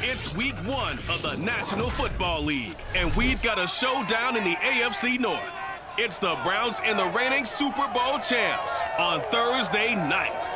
It's week 1 of the National Football League, and we've got a showdown in the AFC North. It's the Browns and the reigning Super Bowl champs on Thursday night.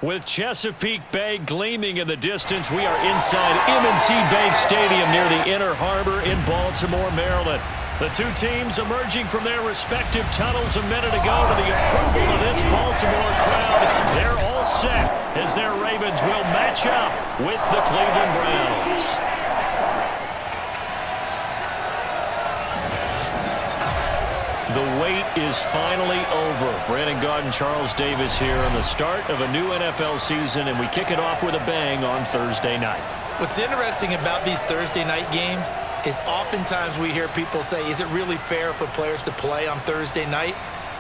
With Chesapeake Bay gleaming in the distance, we are inside M&T Bank Stadium near the Inner Harbor in Baltimore, Maryland. The two teams emerging from their respective tunnels a minute ago to the approval of this Baltimore crowd. They're all set as their Ravens will match up with the Cleveland Browns. The wait is finally over. Brandon Gaudin, Charles Davis here on the start of a new NFL season, and we kick it off with a bang on Thursday night. What's interesting about these Thursday night games is oftentimes we hear people say, is it really fair for players to play on Thursday night?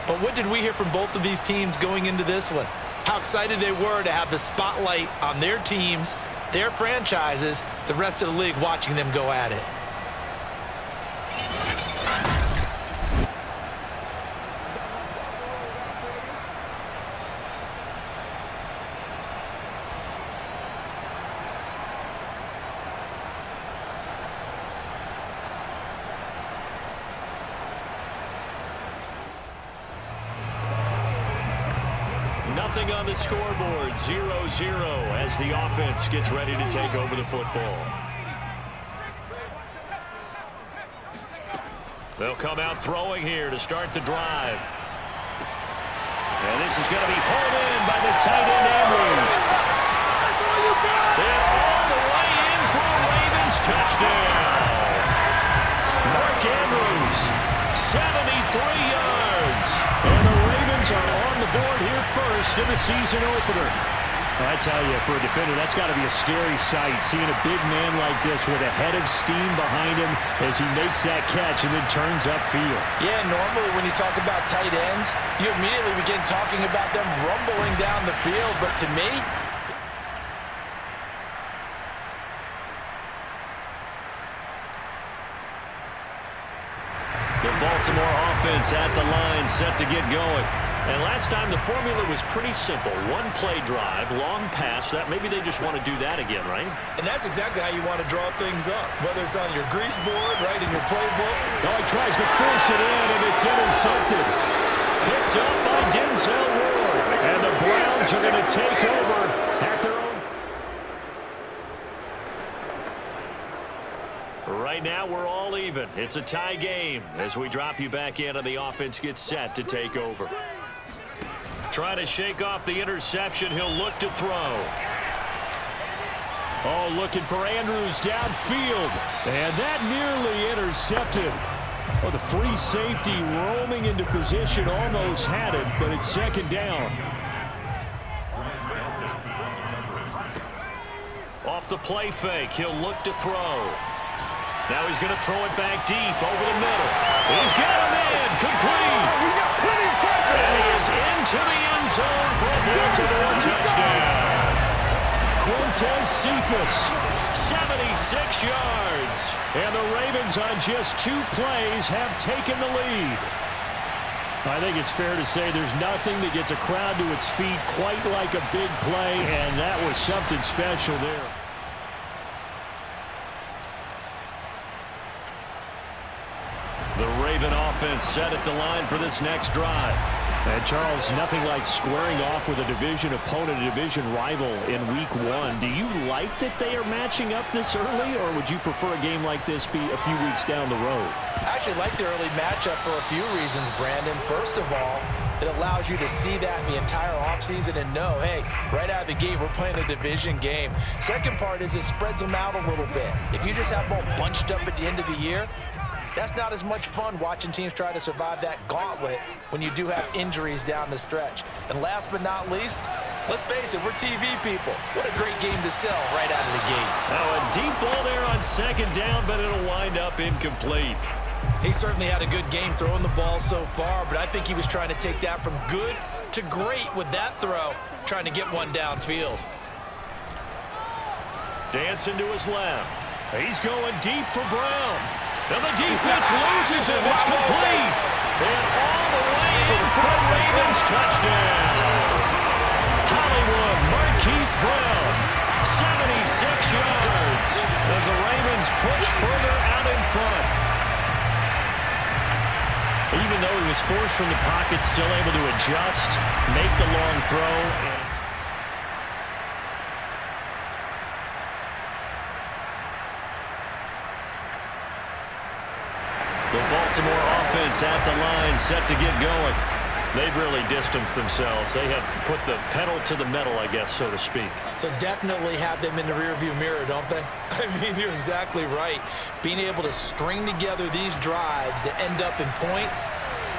But what did we hear from both of these teams going into this one? How excited they were to have the spotlight on their teams, their franchises, the rest of the league watching them go at it. Nothing on the scoreboard, 0-0 as the offense gets ready to take over the football. They'll come out throwing here to start the drive. And this is going to be pulled in by the tight end Andrews. They're all the way in for a Ravens touchdown. Mark Andrews, 73 yards. And the Ravens are on the board here first in the season opener. I tell you, for a defender, that's got to be a scary sight, seeing a big man like this with a head of steam behind him as he makes that catch and then turns upfield. Yeah, normally when you talk about tight ends, you immediately begin talking about them rumbling down the field. But to me, the Baltimore offense at the line, set to get going. And last time the formula was pretty simple. One play drive, long pass. That maybe they just want to do that again, right? and that's exactly how you want to draw things up, whether it's on your grease board, right, in your playbook. Oh, he tries to force it in, and it's intercepted. Picked up by Denzel Ward. And the Browns are going to take over at their own. Right now, we're all even. It's a tie game as we drop you back in and the offense gets set to take over. Trying to shake off the interception. He'll look to throw. Oh, looking for Andrews downfield. And that nearly intercepted. Oh, the free safety roaming into position, almost had it, but it's second down. Off the play fake, he'll look to throw. Now he's going to throw it back deep over the middle. He's got him in, complete. And he is into the end zone for a Baltimore touchdown. Quintez Cephas, 76 yards. And the Ravens on just 2 plays have taken the lead. I think it's fair to say there's nothing that gets a crowd to its feet quite like a big play, and that was something special there. The Raven offense set at the line for this next drive. And Charles, nothing like squaring off with a division opponent, a division rival in week 1. Do you like that they are matching up this early, or would you prefer a game like this be a few weeks down the road? I actually like the early matchup for a few reasons, Brandon. First of all, it allows you to see that the entire offseason and know, hey, right out of the gate, we're playing a division game. Second part is it spreads them out a little bit. If you just have them all bunched up at the end of the year, that's not as much fun watching teams try to survive that gauntlet when you do have injuries down the stretch. And last but not least, let's face it, we're TV people. What a great game to sell right out of the gate. Oh, a deep ball there on second down, but it'll wind up incomplete. He certainly had a good game throwing the ball so far, but I think he was trying to take that from good to great with that throw, trying to get one downfield. Dancing to his left. He's going deep for Brown. Now the defense loses him. It's complete. And all the way in for a Ravens touchdown. Hollywood Marquise Brown, 76 yards as the Ravens push further out in front. Even though he was forced from the pocket, still able to adjust, make the long throw. The Baltimore offense at the line, set to get going. They've really distanced themselves. They have put the pedal to the metal, I guess, so to speak. So definitely have them in the rearview mirror, don't they? I mean, you're exactly right. Being able to string together these drives that end up in points,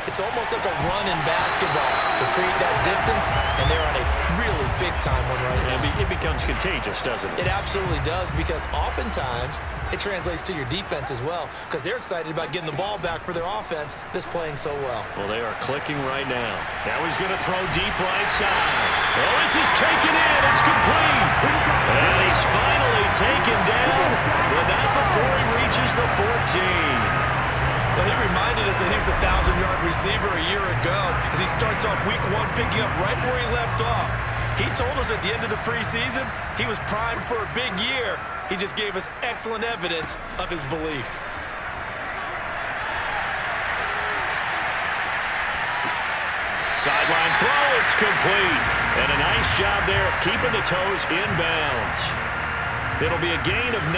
it's almost like a run in basketball to create that distance, and they're on a really big-time one right now. It becomes contagious, doesn't it? It absolutely does, because oftentimes it translates to your defense as well, because they're excited about getting the ball back for their offense that's playing so well. Well, they are clicking right now. Now he's going to throw deep right side. Oh, this is taken in. It's complete. And he's finally taken down, but not before he reaches the 14. Well, he reminded us that he was a 1,000-yard receiver a year ago as he starts off week one picking up right where he left off. He told us at the end of the preseason he was primed for a big year. He just gave us excellent evidence of his belief. Sideline throw, it's complete. And a nice job there of keeping the toes in bounds. It'll be a gain of 9,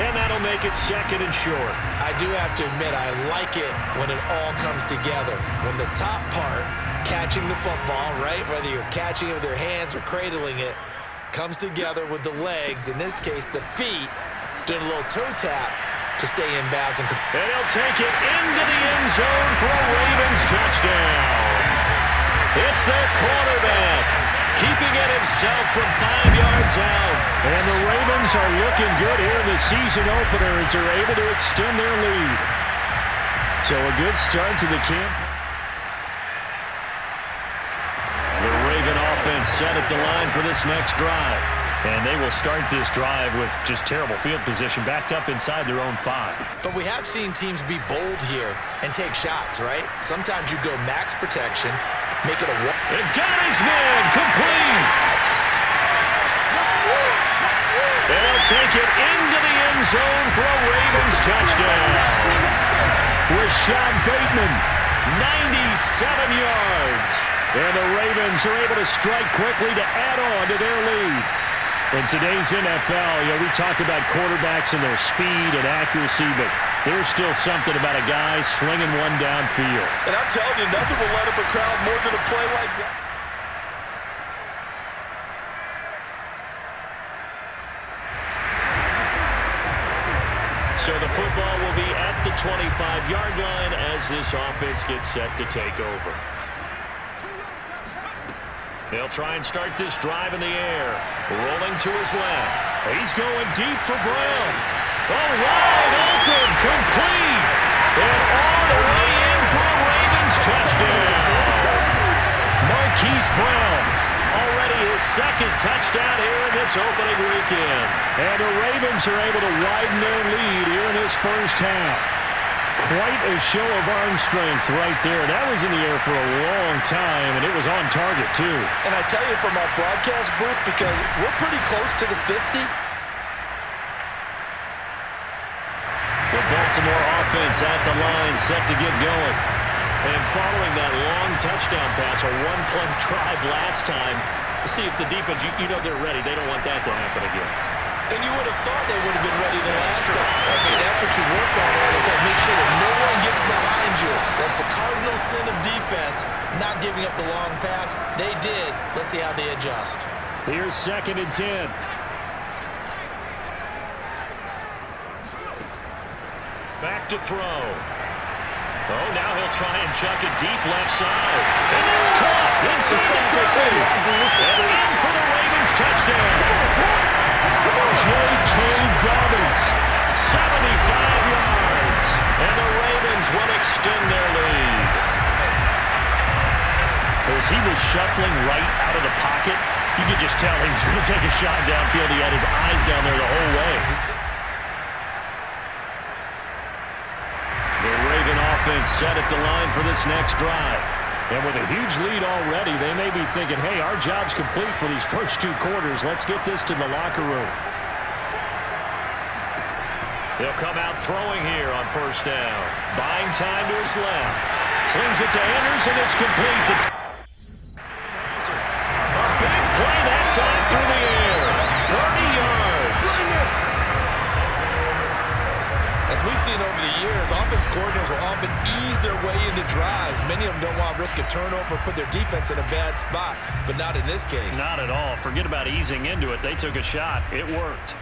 and that'll make it second and short. I do have to admit, I like it when it all comes together. When the top part, catching the football, right, whether you're catching it with your hands or cradling it, comes together with the legs, in this case the feet, doing a little toe tap to stay in bounds. And he'll take it into the end zone for a Ravens touchdown. It's their quarterback, keeping it himself from 5 yards out. And the Ravens are looking good here in the season opener as they're able to extend their lead. So a good start to the camp. The Raven offense set at the line for this next drive. And they will start this drive with just terrible field position, backed up inside their own 5. But we have seen teams be bold here and take shots, right? Sometimes you go max protection, make it a one. And got his man, complete. And he'll take it into the end zone for a Ravens touchdown. Rashad Bateman, 97 yards. And the Ravens are able to strike quickly to add on to their lead. In today's NFL, we talk about quarterbacks and their speed and accuracy, but there's still something about a guy slinging one downfield. And I'm telling you, nothing will light up a crowd more than a play like that. So the football will be at the 25-yard line as this offense gets set to take over. They'll try and start this drive in the air. Rolling to his left. He's going deep for Brown. Oh, wide open, complete. And all the way in for a Ravens touchdown. Marquise Brown, already his second touchdown here in this opening weekend. And the Ravens are able to widen their lead here in this first half. Quite a show of arm strength right there. That was in the air for a long time, and it was on target, too. And I tell you, from our broadcast booth, because we're pretty close to the 50. The Baltimore offense at the line, set to get going. And following that long touchdown pass, a one-play drive last time, see if the defense, you know they're ready. They don't want that to happen again. And you would have thought they would have been ready the last time. I mean, that's what you work on all the time. Make sure that no one gets behind you. That's the cardinal sin of defense, not giving up the long pass. They did. Let's see how they adjust. Here's 2nd and 10. Back to throw. Oh, now he'll try and chuck it deep left side. And that's caught inside the 50. And in for the Ravens touchdown. J.K. Dobbins, 75 yards. And the Ravens will extend their lead. As he was shuffling right out of the pocket, You could just tell he was going to take a shot downfield. He had his eyes down there the whole way. The Raven offense set at the line for this next drive. And with a huge lead already, they may be thinking, hey, our job's complete for these first 2 quarters. Let's get this to the locker room. They'll come out throwing here on first down. Buying time to his left. Slings it to Anders, and it's complete. A big play that time through the air. 30 yards. As we've seen over the years, offense coordinators will often ease their way into drives. Many of them don't want to risk a turnover, put their defense in a bad spot, but not in this case. Not at all. Forget about easing into it. They took a shot. It worked.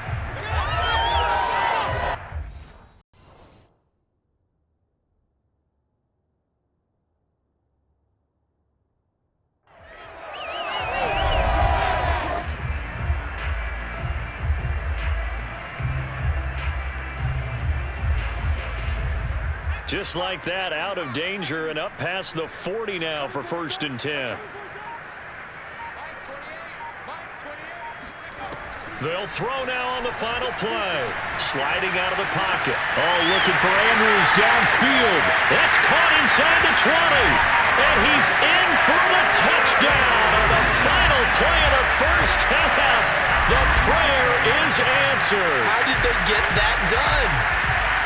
Just like that, out of danger and up past the 40 now for 1st and 10. They'll throw now on the final play. Sliding out of the pocket. Oh, looking for Andrews downfield. That's caught inside the 20. And he's in for the touchdown on the final play of the first half. The prayer is answered. How did they get that done?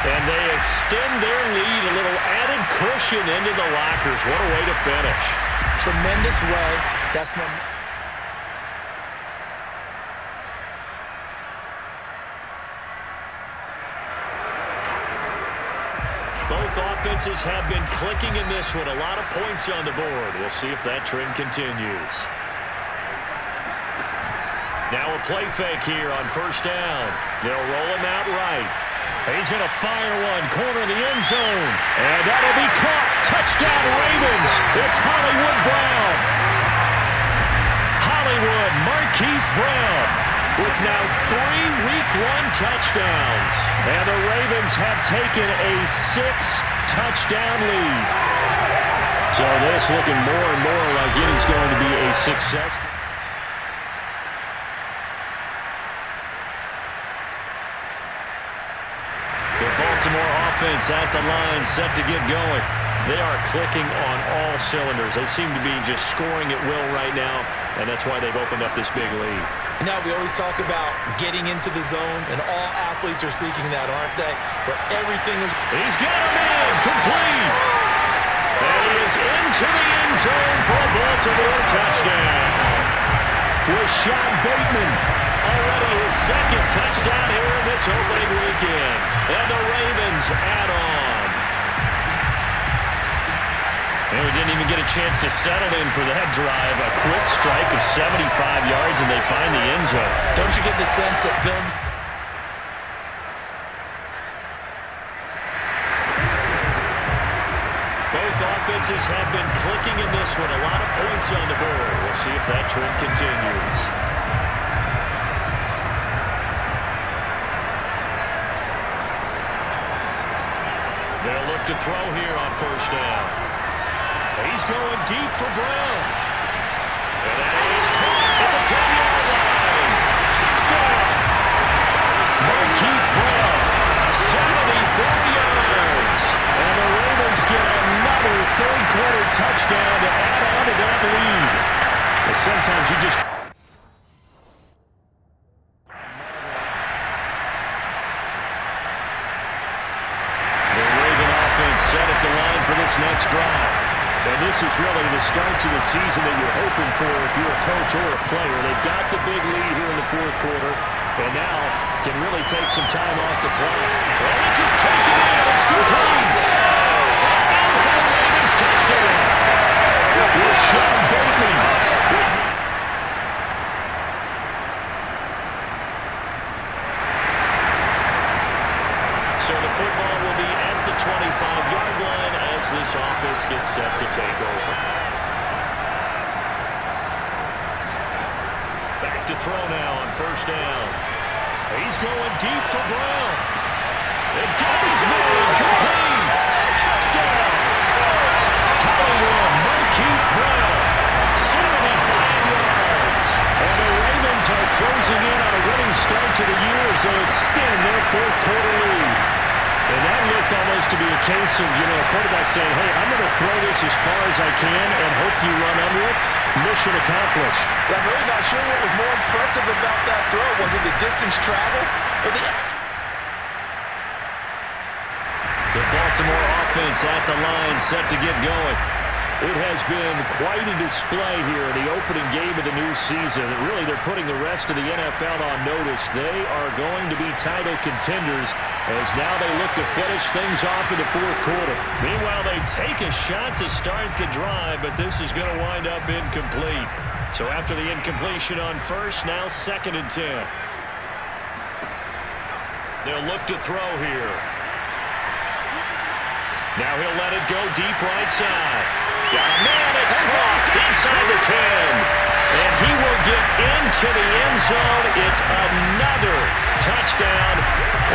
And they extend their lead, a little added cushion into the lockers. What a way to finish. Tremendous way. That's my... Both offenses have been clicking in this one. A lot of points on the board. We'll see if that trend continues. Now a play fake here on first down. They'll roll him out right. He's going to fire one, corner of the end zone. And that'll be caught. Touchdown Ravens. It's Hollywood Brown. Hollywood Marquise Brown with now 3 Week 1 touchdowns. And the Ravens have taken a 6-touchdown lead. So this looking more and more like it is going to be a success. Baltimore offense at the line, set to get going. They are clicking on all cylinders. They seem to be just scoring at will right now, and that's why they've opened up this big lead. Now, we always talk about getting into the zone, and all athletes are seeking that, aren't they? Where everything is... He's got him in, complete. And he is into the end zone for a Baltimore touchdown. Rashad Bateman. Already his 2nd touchdown here in this opening weekend. And the Ravens add on. And we didn't even get a chance to settle in for that drive. A quick strike of 75 yards, and they find the end zone. Don't you get the sense that films... Both offenses have been clicking in this one. A lot of points on the board. We'll see if that trend continues. They'll look to throw here on first down. He's going deep for Brown. And he's caught at the 10-yard line. Touchdown! Marquise Brown, 74 yards. And the Ravens get another third-quarter touchdown to add on to that lead. Well, sometimes you just... set at the line for this next drive. And this is really the start to the season that you're hoping for if you're a coach or a player. They've got the big lead here in the 4th quarter, and now can really take some time off the clock. And this is taken in. It's complete. And for the Ravens touchdown. Rashad Bateman. So the football will be at the 25-yard line as this offense gets set to take over. Back to throw now on first down. He's going deep for Brown. And Gabby's made complete. Touchdown. Hollywood Marquise Brown. 75 yards. And the closing in on a winning start to the year as they extend their fourth quarter lead. And that looked almost to be a case of, a quarterback saying, hey, I'm going to throw this as far as I can and hope you run under it. Mission accomplished. Yeah, I'm really not sure what was more impressive about that throw. Was it the distance travel or the Baltimore offense at the line, set to get going. It has been quite a display here in the opening game of the new season. Really, they're putting the rest of the NFL on notice. They are going to be title contenders as now they look to finish things off in the fourth quarter. Meanwhile, they take a shot to start the drive, but this is going to wind up incomplete. So after the incompletion on first, now 2nd and 10. They'll look to throw here. Now he'll let it go deep right side. Got a man, it's caught inside the 10. And he will get into the end zone. It's another touchdown.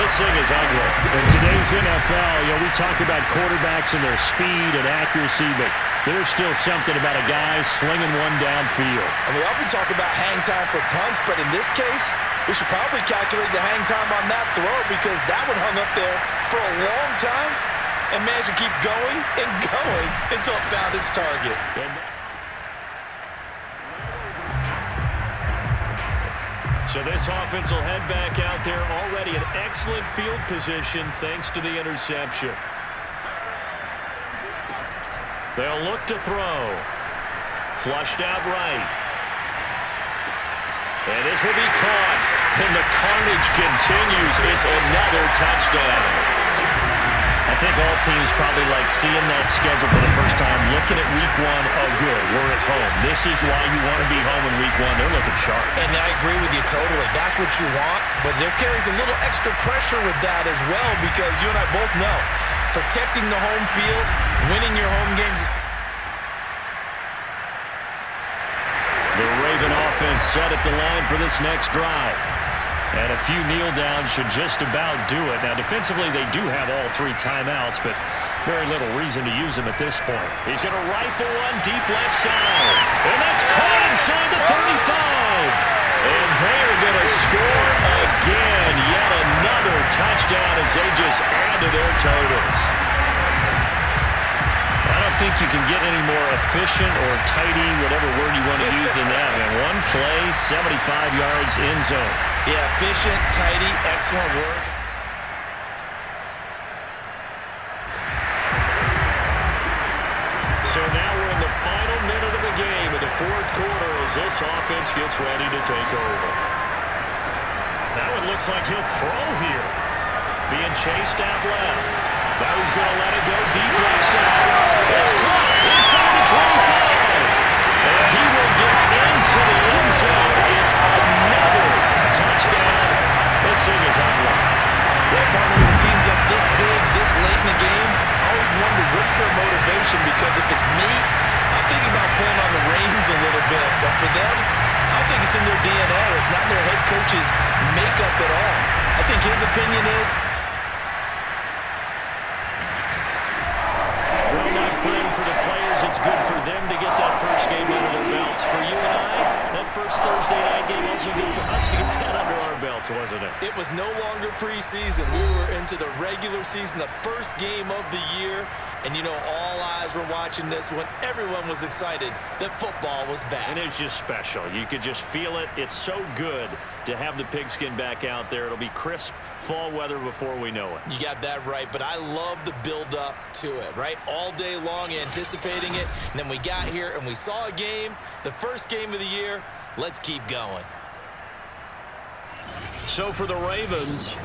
This thing is ugly. In today's NFL, we talk about quarterbacks and their speed and accuracy, but there's still something about a guy slinging one downfield. And we often talk about hang time for punts, but in this case, we should probably calculate the hang time on that throw because that one hung up there for a long time and managed to keep going and going until it found its target. So this offense will head back out there, already in excellent field position thanks to the interception. They'll look to throw. Flushed out right. And this will be caught. And the carnage continues. It's another touchdown. I think all teams probably like seeing that schedule for the first time, looking at week one, oh good, we're at home. This is why you want to be home in week one. They're looking sharp. And I agree with you totally. That's what you want, but there carries a little extra pressure with that as well because you and I both know protecting the home field, winning your home games. The Raven offense set at the line for this next drive. And a few kneel downs should just about do it. Now, defensively, they do have all 3 timeouts, but very little reason to use them at this point. He's going to rifle one deep left side. And that's caught inside the 35. And they are going to score again. Yet another touchdown as they just add to their totals. I don't think you can get any more efficient or tidy, whatever word you want to use in that. And one play, 75 yards in zone. Yeah, efficient, tidy, excellent work. So now we're in the final minute of the game in the fourth quarter as this offense gets ready to take over. Now it looks like he'll throw here. Being chased out left. Now he's going to let it go deep left side. It's caught inside the 25. And he will get into the end zone. It's another touchdown. This thing is ugly. Well, partner, when the team's up this big, this late in the game, I always wonder what's their motivation because if it's me, I'm thinking about pulling on the reins a little bit. But for them, I think it's in their DNA. It's not their head coach's makeup at all. I think his opinion is, well, my friend, for the players, it's good for them to get that first game under their belts. For you and I, that first Thursday night game also good for us to get that under our belts, wasn't it? it was no longer preseason. We were into the regular season, the first game of the year. And, all eyes were watching this when everyone was excited that football was back. And it's just special. You could just feel it. It's so good to have the pigskin back out there. It'll be crisp fall weather before we know it. You got that right, but I love the build-up to it, right? All day long anticipating it, and then we got here and we saw a game, the first game of the year. Let's keep going. So for the Ravens,